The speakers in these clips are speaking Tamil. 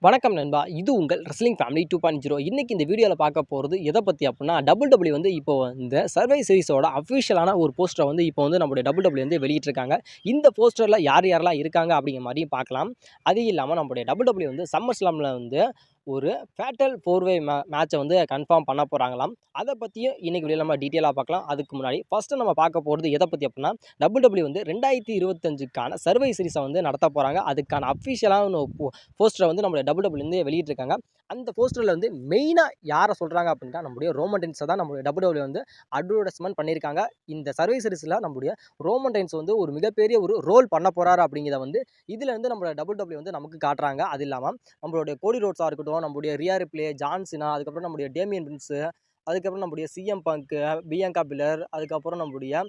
வணக்கம் நண்பா. இது உங்கள் ரெஸ்லிங் ஃபேமிலி 2.0. இன்னைக்கு இந்த வீடியோல பார்க்க போறது எத பத்தி அப்டின்னா, WWE வந்து இப்போ இந்த சர்வை சீரிஸோட அஃபிஷியலான ஒரு போஸ்டர வந்து இப்போ வந்து நம்முடைய WWE வந்து வெளியிட்டிருக்காங்க. இந்த போஸ்டர்ல யார் யாரெல்லாம் இருக்காங்க அப்படிங்கிற மாரியும் பார்க்கலாம். அது இல்லாம நம்முடைய WWE வந்து சம்மர் ஸ்லாம்ல வந்து ஒரு ஃபேட்டல் 4 வே மேட்ச வந்து கன்ஃபார்ம் பண்ண போறாங்களாம். அத பத்தியும் இன்னைக்கு வீடியோல நம்ம டீட்டெயிலா பார்க்கலாம். அதுக்கு முன்னாடி ஃபர்ஸ்ட் நம்ம பார்க்க போறது எத பத்தி அப்டின்னா, WWE வந்து 2025க்கான சர்வை சீரிஸ வந்து நடத்த போறாங்க. அதுக்கான அஃபிஷியலான போஸ்டரை வந்து நம்மளுடைய WWE வெளியிட்டிருக்காங்க. அந்த போஸ்டரில் வந்து மெயினாக யாரை சொல்கிறாங்க அப்படின்னா, நம்முடைய ரோமன் ரெயின்ஸை தான் நம்மளுடைய WWE வந்து அட்வர்டைஸ்மெண்ட் பண்ணியிருக்காங்க. இந்த சர்வை சீரிஸில் நம்முடைய ரோமன் ரெயின்ஸ் வந்து ஒரு மிகப்பெரிய ஒரு ரோல் பண்ண போகிறாரு அப்படிங்கிறத வந்து இதில் வந்து நம்மளோட WWE வந்து நமக்கு காட்டுறாங்க. அது இல்லாமல் நம்மளுடைய கோடி ரோட்ஸாக இருக்கட்டும், நம்முடைய ரியா ரிப்ளே, ஜான் சினா, அதுக்கப்புறம் நம்முடைய டேமியன் பிரின்ஸு, அதுக்கப்புறம் நம்முடைய சிஎம் பங்க், பியங்கா பில்லர், அதுக்கப்புறம் நம்முடைய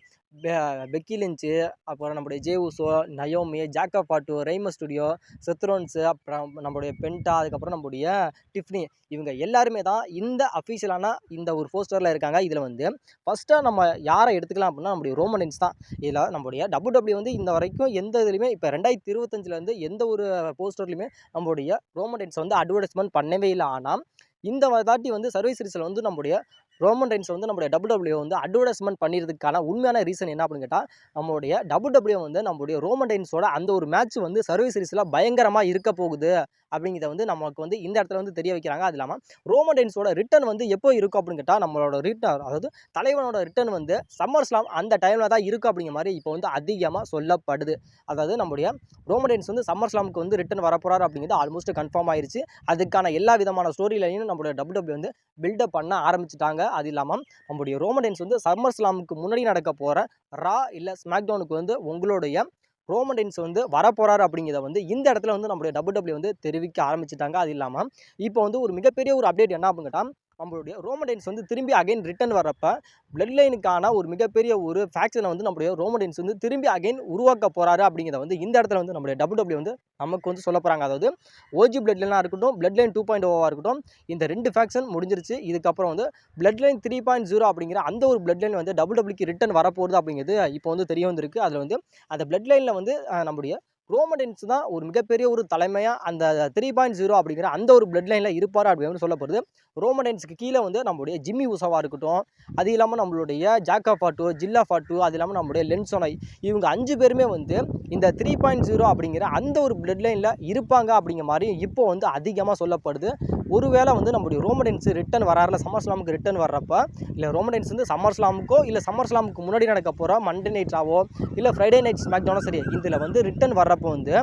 பெக்கி லின்ச்சு, அப்புறம் நம்முடைய ஜே உசோ, நயோமி, ஜாக்கப் பாட்டு, ரெய்மஸ் ஸ்டுடியோ, செத்ரோன்ஸு, அப்புறம் நம்முடைய பென்டா, அதுக்கப்புறம் நம்முடைய டிஃப்னி, இவங்க எல்லாருமே தான் இந்த அஃபிஷியலான இந்த ஒரு போஸ்டரில் இருக்காங்க. இதில் வந்து ஃபஸ்ட்டாக நம்ம யாரை எடுத்துக்கலாம் அப்படின்னா, நம்முடைய ரோமன் ரெயின்ஸ் தான். இதில் நம்முடைய WWE வந்து இந்த வரைக்கும் எந்த இதுலையுமே இப்போ 2025 எந்த ஒரு போஸ்டர்லையுமே நம்முடைய ரோமன் ரெயின்ஸ் வந்து அட்வர்டைஸ்மெண்ட் பண்ணவே இல்லை. ஆனால் இந்த தாட்டி வந்து சர்வை சீரிஸில் வந்து நம்முடைய ரோமன் ரெயின்ஸ் வந்து நம்முடைய WWE வந்து அட்வர்டைஸ்மெண்ட் பண்ணியிருதுக்கான உண்மையான ரீசன் என்ன அப்படின்னு கேட்டால், நம்முடைய WWE வந்து நம்முடைய ரோமன் ரெயின்ஸோட அந்த ஒரு மேட்ச் வந்து சர்வை சீரிஸில் பயங்கரமாக இருக்க போகுது அப்படிங்கிறத வந்து நமக்கு வந்து இந்த இடத்துல வந்து தெரிய வைக்கிறாங்க. அது இல்லாமல் ரோமன் ரெயின்ஸோட ரிட்டர்ன் வந்து எப்போ இருக்கும் அப்படின்னு கேட்டால், நம்மளோட ரிட்டர்ன் அதாவது தலைவனோட ரிட்டர்ன் வந்து சம்மர் ஸ்லாம் அந்த டைமில் தான் இருக்கும் அப்படிங்கிற மாதிரி இப்போ வந்து அதிகமாக சொல்லப்படுது. அதாவது நம்முடைய ரோமன் ரெயின்ஸ் வந்து சம்மர் ஸ்லாமுக்கு வந்து ரிட்டர்ன் வரப்போறாரு அப்படிங்கிறது ஆல்மோஸ்ட் கன்ஃபார்ம் ஆயிருச்சு. அதுக்கான எல்லா விதமான ஸ்டோரி லைனும் நம்மளுடைய WWE வந்து பில்டப் பண்ண ஆரம்பிச்சிட்டாங்க. அது இல்லாமல் நம்முடைய ரோமன் ரெயின்ஸ் வந்து சம்மர் ஸ்லாமுக்கு முன்னாடி நடக்க போகிற ரா இல்லை ஸ்மாக்டவுனுக்கு வந்து உங்களுடைய ரோமன் ரெயின்ஸ் வந்து வரப்போறாரு அப்படிங்கிறத வந்து இந்த இடத்துல வந்து நம்மளுடைய WWE வந்து தெரிவிக்க ஆரம்பிச்சிட்டாங்க. அது இல்லாமல் இப்போ வந்து ஒரு மிகப்பெரிய ஒரு அப்டேட் என்ன அப்படின்னு கேட்டால், நம்மளுடைய ரோமன் ரெயின்ஸ் வந்து திரும்பி அகைன் ரிட்டர்ன் வர்றப்ப பிளட் லைனுக்கான ஒரு மிகப்பெரிய ஒரு ஃபேக்ஷனை வந்து நம்மளுடைய ரோமன் ரெயின்ஸ் வந்து திரும்பி அகைன் உருவாக்க போறாரு அப்படிங்கிறத வந்து இந்த இடத்துல வந்து நம்மளுடைய WWE வந்து நமக்கு வந்து சொல்ல போறாங்க. அதாவது ஓஜி பிளட் லைனாக இருக்கட்டும், பிளட் லைன் 2.0 இருக்கட்டும், இந்த 2 ஃபேக்ஷன் முடிஞ்சிருச்சு. இதுக்கப்புறம் வந்து பிளட் லைன் 3.0 அப்படிங்கிற அந்த ஒரு பிளட் லைன் வந்து WWEக்கு ரிட்டர்ன் வரப்போகுது அப்படிங்கிறது இப்போ வந்து தெரிய வந்திருக்கு. அதில் வந்து அந்த பிளட் லைனில் வந்து நம்முடைய ரோமன் ரெயின்ஸ் தான் ஒரு மிகப்பெரிய ஒரு தலைமையாக அந்த 3.0 அப்படிங்கிற அந்த ஒரு பிளட் லைனில் இருப்பார் அப்படின்னு சொல்லப்படுது. ரோமன் ரெயின்ஸுக்கு கீழே வந்து நம்மளுடைய ஜிம்மி உசோவா இருக்கட்டும், அது இல்லாமல் நம்மளுடைய ஜாக்கா ஃபாட்டு, ஜில்லா ஃபாட்டு, அது இல்லாமல் நம்மளுடைய லென்சோனை, இவங்க 5 பேருமே வந்து இந்த 3.0 அப்படிங்கிற அந்த ஒரு பிளட் லைனில் இருப்பாங்க அப்படிங்கிற மாதிரி இப்போ வந்து அதிகமாக சொல்லப்படுது. ஒருவேளை வந்து நம்முடைய ரோமன் ரெயின்ஸ் ரிட்டர்ன் வராருல சம்மர் ஸ்லாமுக்கு ரிட்டர்ன் வர்றப்ப, இல்லை ரோமன் ரெயின்ஸ் வந்து சம்மர் ஸ்லாமுக்கோ இல்லை சம்மர் ஸ்லாமுக்கு முன்னாடி நடக்க போகிற மண்டே நைட் ராவோ இல்லை ஃப்ரைடே நைட் ஸ்மாக்டவுனோ சரி, இதில் வந்து ரிட்டர்ன் வர்றப்போ வந்து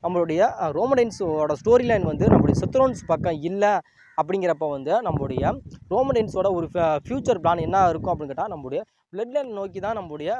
நம்மளுடைய ரோமன் ரெயின்ஸோட ஸ்டோரி லைன் வந்து நம்மளுடைய செத்ரோன்ஸ் பக்கம் இல்லை அப்படிங்கிறப்ப வந்து நம்முடைய ரோமன் ரெயின்ஸோட ஒரு ஃபியூச்சர் பிளான் என்ன இருக்கும் அப்படின்னு கேட்டால், நம்முடைய பிளட் லைன் நோக்கி தான் நம்முடைய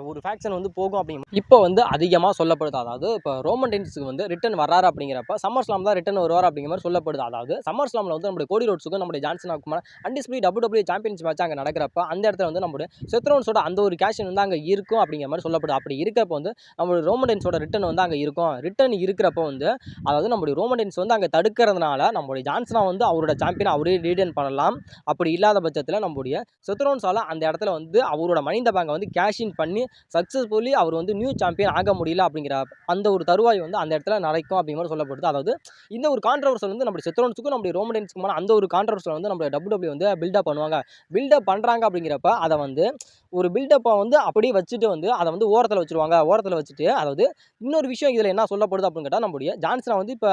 ஒரு ஃபேக்ஷன் வந்து போகும் அப்படிங்கிற இப்போ வந்து அதிகமாக சொல்லப்படுது. அதாவது இப்போ ரோமன் ரெயின்ஸுக்கு வந்து ரிட்டர்ன் வராரு அப்படிங்கிறப்ப சம்மர் ஸ்லாம் தான் ரிட்டர்ன் வருவார் அப்படிங்கிற மாதிரி சொல்லப்படுது. அதாவது சம்மர் ஸ்லாமில் வந்து நம்முடைய கோடி ரோட்ஸுக்கும் நம்முடைய ஜான்சனாக்குமான அன்டிஸ்பியூட் WWE சாம்பியன்ஷிப் மேட்ச் அங்கே நடக்கிறப்ப அந்த இடத்துல வந்து நம்முடைய செத்ரோன்ஸோட அந்த ஒரு கேஷன் வந்து அங்கே இருக்கும் அப்படிங்கிற மாதிரி சொல்லப்படுது. அப்படி இருக்கிறப்ப வந்து நம்மளுடைய ரோமன் ரெயின்ஸோட ரிட்டர்ன் வந்து அங்கே இருக்கும். ரிட்டர்ன் இருக்கிறப்ப வந்து அதாவது நம்முடைய ரோமன் ரெயின்ஸ் வந்து அங்கே தடுக்கிறதுனால நம்முடைய ஜான்சனா வந்து அவரோட சாம்பியன் அவரே ரீடைன் பண்ணலாம். அப்படி இல்லாத பட்சத்தில் நம்முடைய செத்ரோன்ஸால் அந்த இடத்துல வந்து அவரோட மணி இந்த பேங்கை வந்து கேஷ் இன் பண்ணி சக்ஸஸ்ஃபுல்லி அவர் வந்து நியூ சாம்பியன் ஆக முடியல அப்படிங்கிற அந்த ஒரு தருவாய் வந்து அந்த இடத்துல நடக்கும் அப்படிங்கிற மாதிரி சொல்லப்படுது. அதாவது இந்த ஒரு கான்ட்ரவர்சல் வந்து நம்முடைய செத்ரோன்ஸுக்கும் நம்முடைய ரோமன் ரெயின்ஸுக்குமான அந்த ஒரு கான்ட்ரவர்சல் வந்து நம்மளுடைய WWE வந்து பில்டப் பண்ணுவாங்க. பில்டப் பண்ணுறாங்க அப்படிங்கிறப்ப அதை வந்து ஒரு பில்டப்பை வந்து அப்படியே வச்சுட்டு வந்து அதை வந்து ஓரத்தில் வச்சுருவாங்க. ஓரத்தில் வச்சுட்டு அதாவது இன்னொரு விஷயம் இதில் என்ன சொல்லப்படுது அப்படின்னு கேட்டால், நம்முடைய ஜான்சனா வந்து இப்போ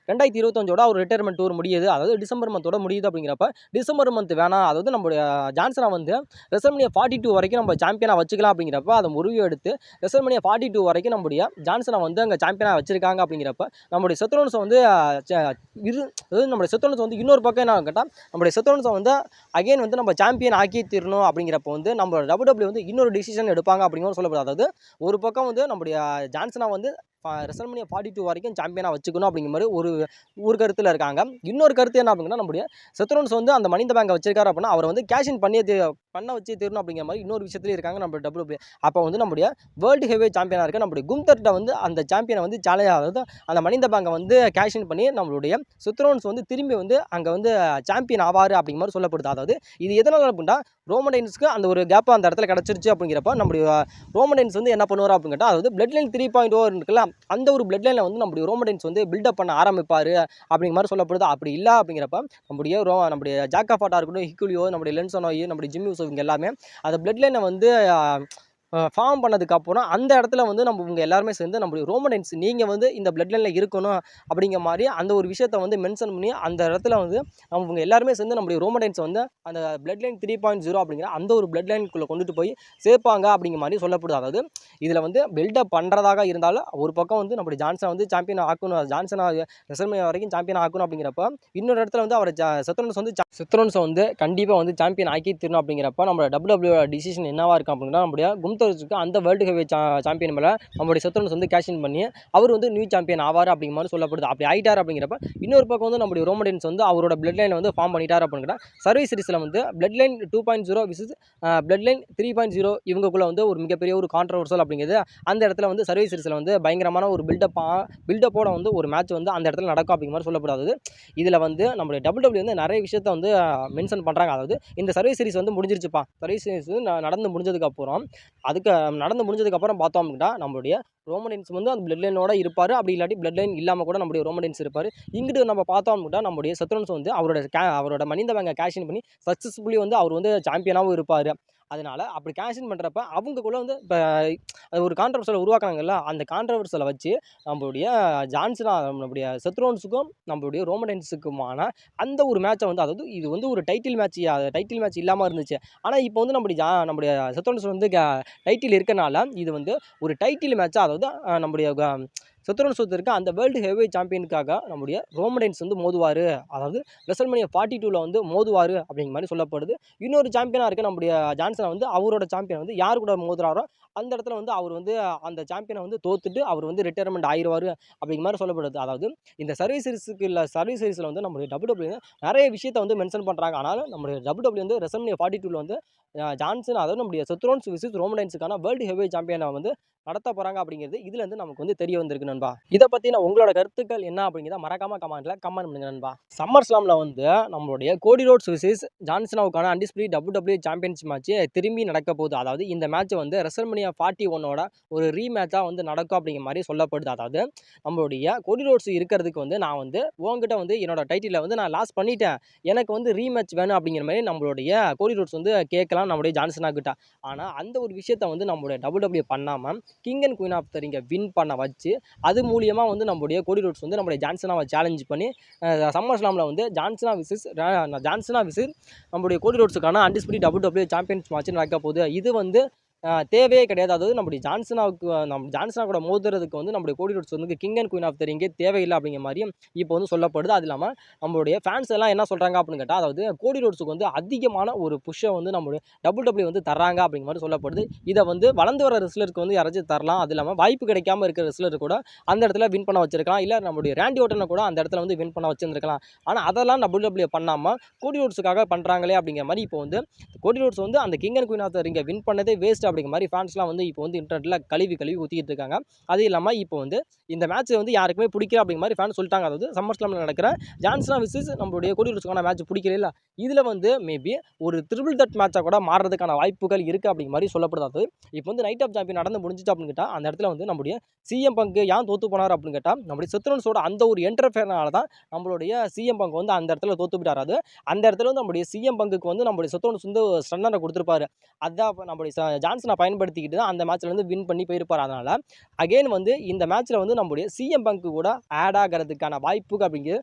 2025ஓட ஒரு ரிட்டையர்மெண்ட் டூர் முடியுது. அதாவது டிசம்பர் மந்தோட முடியுது அப்படிங்கிறப்ப டிசம்பர் மந்த் வேணாம், அதாவது நம்முடைய ஜான்சனா வந்து ரெசல்மனியா 42 வரைக்கும் நம்ம சாம்பியனாக வச்சுக்கலாம் அப்படிங்கிறப்ப அதை முடிவு எடுத்து ரெசல்மனியா 42 வரைக்கும் நம்முடைய ஜான்சனை வந்து அங்கே சாம்பியனாக வச்சிருக்காங்க. அப்படிங்கிறப்ப நம்முடைய செத்ரோன்ஸை வந்து அதாவது நம்முடைய செத்ரோன்ஸ் வந்து இன்னொரு பக்கம் என்ன கேட்டால், நம்முடைய செத்ரோன்ஸை வந்து அகைன் வந்து நம்ம சாம்பியன் ஆக்கி தீரணும் அப்படிங்கிறப்ப வந்து நம்ம WWE வந்து இன்னொரு டிசிஷன் எடுப்பாங்க அப்படிங்கிற சொல்லப்படுது. அதாவது ஒரு பக்கம் வந்து நம்முடைய ஜான்சனா வந்து ரெசல்மனியா 42 வரைக்கும் சாம்பியனாக வச்சுக்கணும் அப்படிங்கிற மாதிரி ஒரு கருத்தில் இருக்காங்க. இன்னொரு கருத்து என்ன அப்படின்னா, நம்முடைய செத்ரோன்ஸ் வந்து அந்த மணி இந்த பேங்கை வச்சிருக்காரு அப்படின்னா அவரை வந்து கேஷின் பண்ண வச்சு தீரணும் அப்படிங்கிற மாதிரி இன்னொரு விஷயத்துலேயும் இருக்காங்க நம்ம WWE. அப்போ வந்து நம்முடைய வேர்ல்டு ஹெவி சாம்பியனாக இருக்க நம்முடைய கும்தர்கிட்ட வந்து அந்த சாம்பியனை வந்து சேலஞ்ச், அதாவது அந்த மணி இந்த பேங்கை வந்து கேஷின் பண்ணி நம்மளுடைய செத்ரோன்ஸ் வந்து திரும்பி வந்து அங்கே வந்து சாம்பியன் ஆவார் அப்படிங்கிற மாதிரி சொல்லப்படுது. அதாவது இது எதனால் அப்படின்னா, ரோமன் ரெயின்ஸ்க்கு அந்த ஒரு கேப் அந்த இடத்துல கிடச்சிருச்சு அப்படிங்கிறப்ப நம்முடைய ரோமன் ரெயின்ஸ் வந்து என்ன பண்ணுவார் அப்படின்னு கேட்டால், அதாவது பிளட் லைன் 3.0 இருக்குல்ல அந்த ஒரு பிளட் லைனில் வந்து நம்முடைய ரோமன் ரெயின்ஸ் வந்து பில்டப் பண்ண ஆரம்பிப்பார் அப்படிங்கிற மாதிரி சொல்லப்படுது. அப்படி இல்லை அப்படிங்கிறப்ப நம்முடைய ஜாக் ஆஃப் ஆட்டா இருக்கட்டும், ஹிக்குலியோ, நம்முடைய லென்சனோயி, நம்முடைய ஜிம்மி யூசோ இவங்க எல்லாமே அந்த பிளட் லைனை வந்து ஃபார்ம் பண்ணதுக்கப்புறம் அந்த இடத்துல வந்து இவங்க எல்லாருமே சேர்ந்து நம்மளுடைய ரோமன் ரெயின்ஸ் நீங்கள் வந்து இந்த பிளட் லைனில் இருக்கணும் அப்படிங்கிற மாதிரி அந்த ஒரு விஷயத்தை வந்து மென்ஷன் பண்ணி அந்த இடத்துல வந்து இவங்க எல்லாருமே சேர்ந்து நம்முடைய ரோமன் ரெயின்ஸை வந்து அந்த பிளட் லைன் 3.0 அப்படிங்கிற அந்த ஒரு பிளட் லைனுக்குள்ளே கொண்டுட்டு போய் சேர்ப்பாங்க அப்படிங்கிற மாதிரி சொல்லப்படுது. அதாவது இதில் வந்து பில்டப் பண்ணுறதாக இருந்தாலும் ஒரு பக்கம் வந்து நம்முடைய ஜான்சனை வந்து சாம்பியன் ஆக்கணும், ஜான்சனை ரெசல்மேனியா வரைக்கும் சாம்பியன் ஆக்கணும் அப்படிங்கிறப்ப இன்னொரு இடத்துல வந்து அவர் செத்ரோன்ஸை வந்து கண்டிப்பாக வந்து சாம்பியன் ஆக்கி தரணும் அப்படிங்கிறப்ப நம்ம WWE டிசிஷன் என்னவா இருக்கும் அப்படின்னா நம்முடைய கும்தர்ஸுக்கு அந்த வேர்ல்டு ஹெவி சாம்பியன் மேலே நம்முடைய செத்ரோன்ஸ் வந்து கேஷ் இன் பண்ணி அவர் வந்து நியூ சாம்பியன் ஆவார் அப்படிங்கிற மாதிரி சொல்லப்படுது. அப்படி ஆகிட்டார் அப்படிங்கிறப்ப இன்னொரு பக்கம் வந்து நம்முடைய ரோமன் ரெயின்ஸ் வந்து அவரோட பிளட் லைனை வந்து ஃபார்ம் பண்ணிட்டார் அப்படிங்கிற சர்வீஸ் சீரிஸில் வந்து blood line 2.0 versus blood line 3.0 இவங்களுக்குள்ள வந்து ஒரு மிகப்பெரிய ஒரு கான்ட்ரவர்சல் அப்படிங்கிறது அந்த இடத்துல வந்து சர்வீஸ் சீரிஸில் வந்து பயங்கரமான ஒரு பில்டப்போட வந்து ஒரு மேட்ச் வந்து அந்த இடத்துல நடக்கும் அப்படிங்கிற மாதிரி சொல்லப்படாது. இதில் வந்து நம்மளுடைய WWE வந்து நிறைய விஷயத்த வந்து மென்ஷன் பண்ணுறாங்க. அதாவது இந்த சர்வீஸ் சீரிஸ் வந்து முடிஞ்சிருச்சுப்பா, சர்வீஸ் சீரிஸ் நடந்து முடிஞ்சதுக்கப்புறம் பார்த்தோம் அப்படின்னா நம்மளுடைய ரோமன் ரெயின்ஸ் வந்து அந்த பிளட் லைனோட இருப்பார். அப்படி இல்லாட்டி பிளட் லைன் இல்லாமல் கூட நம்முடைய ரோமன் ரெயின்ஸ் இருப்பார். இங்கிட்டு நம்ம பார்த்தோம் அப்படின்னா நம்முடைய செத்ரோன்ஸ் வந்து அவரோட மணி இந்த பேங்கை கேஷ் இன் பண்ணி சக்ஸஸ்ஃபுல்லி வந்து அவர் வந்து சாம்பியனாகவும் இருப்பார். அதனால் அப்படி கேஷின் பண்ணுறப்ப அவங்கக்குள்ளே வந்து இப்போ ஒரு கான்ட்ரவர்சலை உருவாக்குனாங்கல்ல, அந்த கான்ட்ரவர்சலை வச்சு நம்மளுடைய நம்மளுடைய செத்ரோன்ஸுக்கும் நம்மளுடைய ரோமன் ரெயின்ஸுக்குமான அந்த ஒரு மேட்சை வந்து, அதாவது இது வந்து ஒரு டைட்டில் மேட்ச் இல்லாமல் இருந்துச்சு. ஆனால் இப்போ வந்து நம்முடைய செத்ரோன்ஸ் வந்து டைட்டில் இருக்கனால இது வந்து ஒரு டைட்டில் மேட்சாக, அதாவது நம்முடைய செத்ரோன்ஸ் இருக்க அந்த வேர்ல்டு ஹெவி சாம்பியனுக்காக நம்முடைய ரோமன் ரெயின்ஸ் வந்து மோதுவார், அதாவது ரெசல்மேனியா 42 வந்து மோதுவார் அப்படிங்கிற மாதிரி சொல்லப்படுது. இன்னொரு சாம்பியனாக இருக்க நம்முடைய ஜான்சனை வந்து அவரோட சாம்பியன் வந்து யார் கூட மோதுறாரோ அந்த இடத்துல வந்து அவர் வந்து அந்த சாம்பியனை வந்து தோத்துட்டு அவர் வந்து ரிட்டையர்மெண்ட் ஆயிடுவார் அப்படிங்கிற மாதிரி சொல்லப்படுது. அதாவது இந்த சர்வீஸ் சீரிஸில் வந்து நம்முடைய WWE நிறைய விஷயத்தை வந்து மென்ஷன் பண்ணுறாங்க. ஆனாலும் நம்முடைய WWE வந்து ரெசல்மேனியா 42 வந்து ஜான்சன், அதாவது நம்முடைய செத்ரோன்ஸ் விசஸ் ரோமன் ரெயின்ஸுக்கான வேர்ல்டு ஹெவி சாம்பியனை வந்து நடத்த போகிறாங்க அப்படிங்கிறது இதுலேருந்து நமக்கு வந்து தெரிய வந்திருக்கு நண்பா. இதை பற்றின உங்களோட கருத்துக்கள் என்ன அப்படிங்கிறத மறக்காம கமெண்ட் பண்ணுங்க நண்பா. சம்மர் ஸ்லாமில் வந்து நம்மளுடைய கோடி ரோட்ஸ் விசஸ் ஜான்சனாவுக்கான அன்டிஸ்பியூட்டட் WWE சாம்பியன்ஷிப் மேட்ச் திரும்பி நடக்க போகுது. அதாவது இந்த மேட்ச் வந்து ரெசல்மேனியா 41 ஒரு ரீமேட்சாக வந்து நடக்கும் அப்படிங்கிற மாதிரி சொல்லப்படுது. அதாவது நம்மளுடைய கோடி ரோட்ஸ் இருக்கிறதுக்கு வந்து நான் வந்து உங்ககிட்ட வந்து என்னோட டைட்டிலை வந்து நான் லாஸ் பண்ணிட்டேன், எனக்கு வந்து ரீமேட்ச் வேணும் அப்படிங்கிற மாதிரி நம்மளுடைய கோடி ரோட்ஸ் வந்து கேட்கலாம் நம்மளுடைய ஜான்சனா கிட்ட. ஆனால் அந்த ஒரு விஷயத்தை வந்து நம்மளுடைய WWE பண்ணாமல் king and queen of the ரிங்கை வின் பண்ண வச்சு அது மூலியமாக வந்து நம்மளுடைய கோடி ரோட்ஸ் வந்து நம்மளுடைய ஜான்சனாவை சேலஞ்ச் பண்ணி சம்மர் ஸ்லாமில் வந்து ஜான்சனா விசஸ் நம்மளுடைய கோடி ரோட்ஸுக்கான அன்டிஸ்பியூட்டட் WWE சாம்பியன்ஸ் மேட்ச் நடக்க போகுது. இது வந்து தேவையே கிடையாது. அதாவது நம்முடைய ஜான்சனா கூட மோதுறதுக்கு வந்து நம்முடைய கோடி ரோட்ஸ் வந்து king and queen of the ரிங்கே தேவையில்லை அப்படிங்கிற மாதிரியும் இப்போ வந்து சொல்லப்படுது. அது இல்லாமல் நம்மளுடைய ஃபேன்ஸ் எல்லாம் என்ன சொல்கிறாங்க அப்படின்னு கேட்டால், அதாவது கோடி ரோட்ஸுக்கு வந்து அதிகமான ஒரு புஷ்ஷை வந்து நம்மளுடைய WWE வந்து தர்றாங்க அப்படிங்கிற மாதிரி சொல்லப்படுது. இதை வந்து வளர்ந்து வர ரெஸ்லருக்கு வந்து யாராச்சும் தரலாம். அது இல்லாமல் வாய்ப்பு கிடைக்காம இருக்கிற ரெஸ்லர் கூட அந்த இடத்துல வின் பண்ண வச்சிருக்கலாம், இல்லை நம்மளுடைய ரேண்டி ஓட்டனை கூட அந்த இடத்துல வந்து வின் பண்ண வச்சிருந்துருக்கலாம். ஆனால் அதெல்லாம் WWE பண்ணாமல் கோடி ரோட்ஸுக்காக பண்ணுறாங்களே அப்படிங்கிற மாதிரி இப்போ வந்து கோடி ரோட்ஸ் வந்து அந்த king and queen of the ரிங்கை வின் பண்ணதே வேஸ்ட் அப்படிங்கிற மாதிரி ஃபேன்ஸ்லாம் வந்து இப்போ வந்து இன்டர்நெட்டில் கழுவி ஊற்றிக்கிட்டு இருக்காங்க. அது இல்லாமல் இப்போ வந்து இந்த மேட்ச் வந்து யாருக்குமே பிடிக்கல அப்படிங்கிற மாதிரி ஃபேன்ஸ் சொல்லிட்டாங்க. அதாவது சம்மர் ஸ்லாமில் நடக்கிற ஜான்சனா விசஸ் நம்மளுடைய கோடி ரோட்ஸுக்கான மேட்ச் பிடிக்கல, இதில் வந்து மேபி ஒரு ட்ரிபிள் தட் மேட்சாக கூட மாறுறதுக்கான வாய்ப்புகள் இருக்குது அப்படிங்கிற மாதிரி சொல்லப்படுது. அதாவது இப்போ வந்து நைட் ஆஃப் சாம்பியன் நடந்து முடிஞ்சிச்சு அப்படின்னு கேட்டால் அந்த இடத்துல வந்து நம்மளுடைய சிஎம் பங்கு ஏன் தோற்று போனார் அப்படின்னு கேட்டால் நம்மளுடைய செத்ரோன்ஸோட அந்த ஒரு என்டர்ஃபேர்னால தான் நம்மளுடைய சிஎம் பங்கு வந்து அந்த இடத்துல தோற்று போயிட்டார். அது அந்த இடத்துல வந்து நம்மளுடைய சிஎம் பங்குக்கு வந்து நம்மளுடைய செத்ரோன்ஸ் வந்து ஸ்டன்னரை கொடுத்துருப்பாரு. அதான் நம்மளுடைய ஜான்சனை பயன்படுத்திக்கிட்டு தான் அந்த மேட்ச்சில் வந்து வின் பண்ணி போயிருப்பார். அதனால் அகெயின் வந்து இந்த மேட்ச்சில் வந்து நம்மளுடைய சிஎம் பங்கு கூட ஆட் ஆகிறதுக்கான வாய்ப்புகள் அப்படிங்கிறது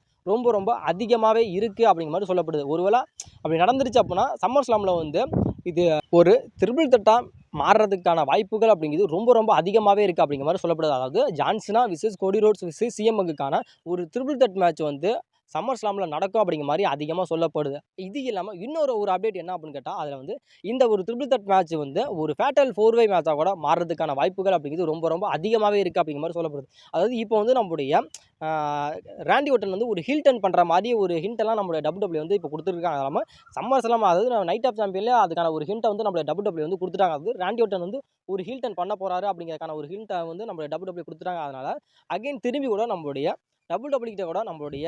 ரொம்ப அதிகமாகவே இருக்குது அப்படிங்கிற மாதிரி சொல்லப்படுது. ஒருவேளை அப்படி நடந்துருச்சு அப்படின்னா சம்மர் ஸ்லாமில் வந்து இது ஒரு ட்ரிபிள் தட்டாக மாறுறதுக்கான வாய்ப்புகள் அப்படிங்கிறது ரொம்ப அதிகமாகவே இருக்குது அப்படிங்கிற மாதிரி சொல்லப்படுது. அதாவது ஜான்சனா versus Cody Rhodes versus CM பங்குக்கான ஒரு ட்ரிபிள் தட் மேட்ச் வந்து சம்மர் ஸ்லாமில் நடக்கும் அப்படிங்கிற மாதிரி அதிகமாக சொல்லப்படுது. இது இல்லாமல் இன்னொரு அப்டேட் என்ன அப்படின்னு கேட்டால், அதில் வந்து இந்த ஒரு ட்ரிபிள் தட் மேட்ச் வந்து ஒரு ஃபேட்டல் 4-way மேட்சாக கூட மாறுறதுக்கான வாய்ப்புகள் அப்படிங்கிறது ரொம்ப அதிகமாகவே இருக்குது அப்படிங்கிற மாதிரி சொல்லப்படுது. அதாவது இப்போ வந்து நம்முடைய ரேண்டி ஓட்டன் வந்து ஒரு ஹில் டர்ன் பண்ணுற மாதிரி ஒரு ஹிண்டெல்லாம் நம்மளுடைய WWE வந்து இப்போ கொடுத்துருக்காங்க. இல்லாமல் சம்மர் ஸ்லாம், அதாவது நைட் ஆஃப் சாம்பியன்ல அதுக்கான ஒரு ஹிண்ட்டை வந்து நம்மளுடைய WWE வந்து கொடுத்துட்டாங்க. அது ரேண்டி ஓட்டன் வந்து ஒரு ஹில் டர்ன் பண்ண போகிறாரு அப்படிங்கிறதுக்கான ஒரு ஹிண்ட்டை வந்து நம்மளுடைய WWE கொடுத்துட்டாங்க. அதனால் அகைன் திரும்பி கூட நம்மளுடைய WWE கிட்ட கூட நம்மளுடைய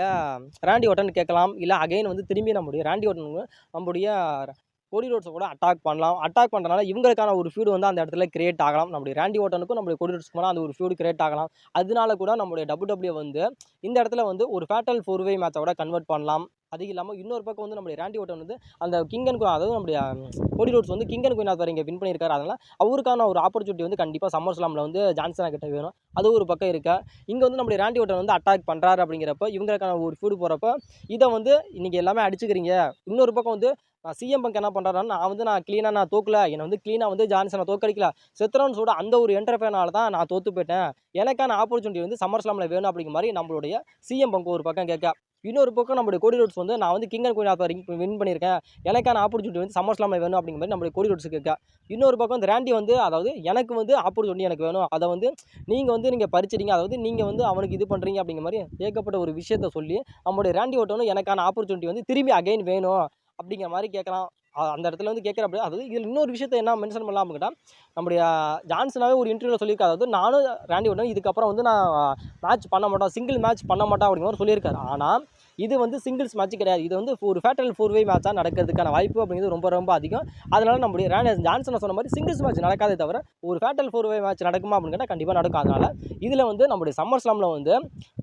ரேண்டி ஓட்டன் கேட்கலாம், இல்லை அகைன் வந்து திரும்பி நம்மளுடைய ரேண்டி ஓட்டன் நம்மளுடைய கோடி ரோட்ஸை கூட அட்டாக் பண்ணலாம். அட்டாக் பண்ணுறனால இவங்களுக்கான ஒரு ஃபியூட் வந்து அந்த இடத்துல கிரியேட் ஆகலாம். நம்முடைய ராண்டி ஓர்டனுக்கும் நம்முடைய கோடி ரோட்ஸ்க்கு போனால் அந்த ஒரு ஃபியூட் கிரியேட் ஆகலாம். அதனால கூட நம்முடைய WWE வந்து இந்த இடத்துல வந்து ஒரு ஃபேட்டல் 4-வே மேட்சை கூட கன்வெர்ட் பண்ணலாம். அது இல்லாமல் இன்னொரு பக்கம் வந்து நம்முடைய ராண்டி ஓர்டன் வந்து அந்த கிங் அண்ட் குயின், அதாவது நம்முடைய கோடி ரோட்ஸ் வந்து கிங் அண்ட் குயின் ஆஃப் இங்கே வின் பண்ணியிருக்காரு. அதனால் அவருக்கான ஒரு ஆப்பர்ச்சுனிட்டி வந்து கண்டிப்பாக சம்மர் ஸ்லாமில் வந்து ஜான்சனா கிட்ட வேணும். அது ஒரு பக்கம் இருக்கா. இங்கே வந்து நம்முடைய ராண்டி ஓர்டன் வந்து அட்டாக் பண்ணுறாரு அப்படிங்கிறப்ப இவங்களுக்கான ஒரு ஃபீடு போகிறப்ப இதை வந்து இன்றைக்கி எல்லாமே அடிச்சுக்கிறீங்க. இன்னொரு பக்கம் வந்து சிஎம் பங்க் என்ன பண்ணுறாருன்னா, நான் க்ளீனாக தோக்கல, என்னை வந்து க்ளீனாக வந்து ஜான்சனை தோக்கடிக்கல, செத்ரோன்ஸோட அந்த ஒரு என்டர்ஃபேனால தான் நான் தோற்று போயிட்டேன், எனக்கான ஆப்பர்ச்சுனிட்டி வந்து சம்மர் ஸ்லாமில் வேணும் அப்படிங்கிற மாதிரி நம்மளுடைய சிஎம் பங்க் ஒரு பக்கம் கேட்க, இன்னொரு பக்கம் நம்மளுடைய கோடி ரோட்ஸ் வந்து நான் வந்து king and queen of ring win பண்ணியிருக்கேன், எனக்கான ஆப்பர்ச்சுனிட்டி வந்து சம்மர் ஸ்லாமில் வேணும் அப்படிங்கிற மாதிரி நம்மளுடைய கோடி ரோட்ஸ் கேட்க, இன்னொரு பக்கம் இந்த ராண்டி வந்து அதாவது எனக்கு வந்து ஆப்பர்ச்சுனிட்டி எனக்கு வேணும், அதை வந்து நீங்கள் பறிச்சிட்டீங்க, அதாவது நீங்கள் வந்து அவனுக்கு இது பண்ணுறீங்க அப்படிங்கிற மாதிரி ஏகப்பட்ட ஒரு விஷயத்த சொல்லி நம்மளுடைய ராண்டி ஓட்டனும் எனக்கான ஆப்பர்ச்சுனிட்டி வந்து திரும்பி அகைன் வேணும் அப்படிங்கிற மாதிரி கேட்கலாம். அந்த இடத்துல வந்து கேட்குறப்ப அதாவது இதில் இன்னொரு விஷயத்தை என்ன மென்ஷன் பண்ணலாம் அப்படின்னா, நம்முடைய ஜான்சனாவே ஒரு இன்டர்வியூவில் சொல்லியிருக்காரு, அதாவது நானும் ராண்டி ஓர்டன் இதுக்கப்புறம் வந்து நான் மேட்ச் பண்ண மாட்டோம், சிங்கிள் மேட்ச் பண்ண மாட்டோம் அப்படிங்கிற மாதிரி சொல்லியிருக்காரு. ஆனால் இது வந்து சிங்கிள்ஸ் மேட்ச் கிடையாது, இது வந்து ஒரு ஃபேட்டல் 4-வே மேட்சாக நடக்கிறதுக்கான வாய்ப்பு அப்படிங்கிறது ரொம்ப ரொம்ப அதிகம். அதனால் நம்முடைய ஜான்சனை சொன்ன மாதிரி சிங்கிள்ஸ் மேட்ச் நடக்காதே தவிர ஒரு ஃபேட்டல் 4-வே மேட்ச் நடக்குமா அப்படின்னு கேட்டால் கண்டிப்பாக நடக்கும். அதனால் இதில் வந்து நம்முடைய சம்மர் ஸ்லாமில் வந்து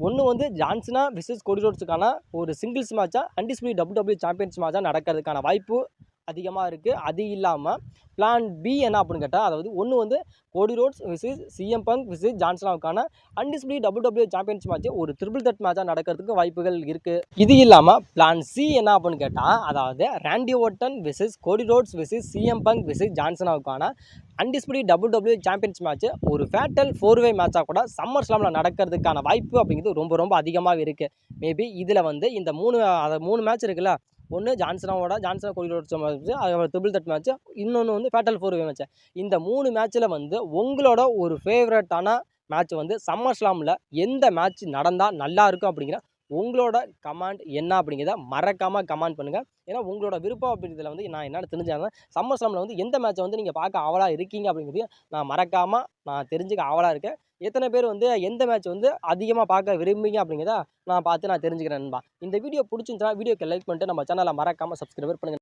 ஒன்று வந்து ஜான்சனா விசஸ் கோடி ரோட்ஸுக்கான ஒரு சிங்கிள்ஸ் மேட்சாக அன்டிஸ்பியூட்டட் WWE சாம்பியன்ஸ் மேட்சாக நடக்கிறதுக்கான வாய்ப்பு அதிகமாக இருக்குது. அது இல்லாமல் பிளான் பி என்ன அப்படின்னு கேட்டால், அதாவது ஒன்று வந்து Cody Rhodes versus CM Punk versus ஜான்சனாவுக்கான அன்டிஸ்பியூட்டட் WWE சாம்பியன்ஸ் மேட்ச் ஒரு ட்ரிபிள் த்ரெட் மேட்சாக நடக்கிறதுக்கு வாய்ப்புகள் இருக்குது. இது இல்லாமல் பிளான் சி என்ன அப்படின்னு கேட்டால், அதாவது Randy Orton versus Cody Rhodes versus CM Punk versus ஜான்சனாவுக்கான அன்டிஸ்பியூட்டட் WWE சாம்பியன்ஸ் மேட்ச் ஒரு ஃபேட்டல் 4-வே மேட்சாக கூட சம்மர் ஸ்லாமில் நடக்கிறதுக்கான வாய்ப்பு அப்படிங்கிறது ரொம்ப ரொம்ப அதிகமாக இருக்குது. மேபி இதில் வந்து இந்த மூணு மேட்ச் இருக்குல்ல, ஒன்று ஜான்சனா கோடி ரோட்ஸ் மேட்ச், அதுக்கப்புறம் ட்ரிபிள் த்ரெட் மேட்ச், இன்னொன்று வந்து ஃபேட்டல் 4-வே மேட்ச். இந்த 3 மேட்ச்சில் வந்து உங்களோட ஒரு ஃபேவரட்டான மேட்ச் வந்து சம்மர் ஸ்லாமில் எந்த மேட்ச் நடந்தால் நல்லாயிருக்கும் அப்படிங்கிற உங்களோட கமெண்ட் என்ன அப்படிங்கிறத மறக்காமல் கமெண்ட் பண்ணுங்கள். ஏன்னா உங்களோட விருப்பம் அப்படிங்கிறதுல வந்து நான் என்னென்னு தெரிஞ்சாங்க சம்மர் ஸ்லாமில் வந்து எந்த மேட்ச்சை வந்து நீங்கள் பார்க்க ஆவலாக இருக்கீங்க அப்படிங்கிறதையும் நான் தெரிஞ்சுக்க ஆவலாக இருக்கேன். எத்தனை பேர் வந்து எந்த மேட்ச் வந்து அதிகமாக பார்க்க விரும்புங்க அப்படிங்கிறத நான் பார்த்து தெரிஞ்சுக்கிறேன் நண்பா. இந்த வீடியோ பிடிச்சிருந்துச்சுன்னா வீடியோக்கு லைக் பண்ணிட்டு நம்ம சேனலை மறக்காமல் சப்ஸ்கிரைப் பண்ணுங்கள்.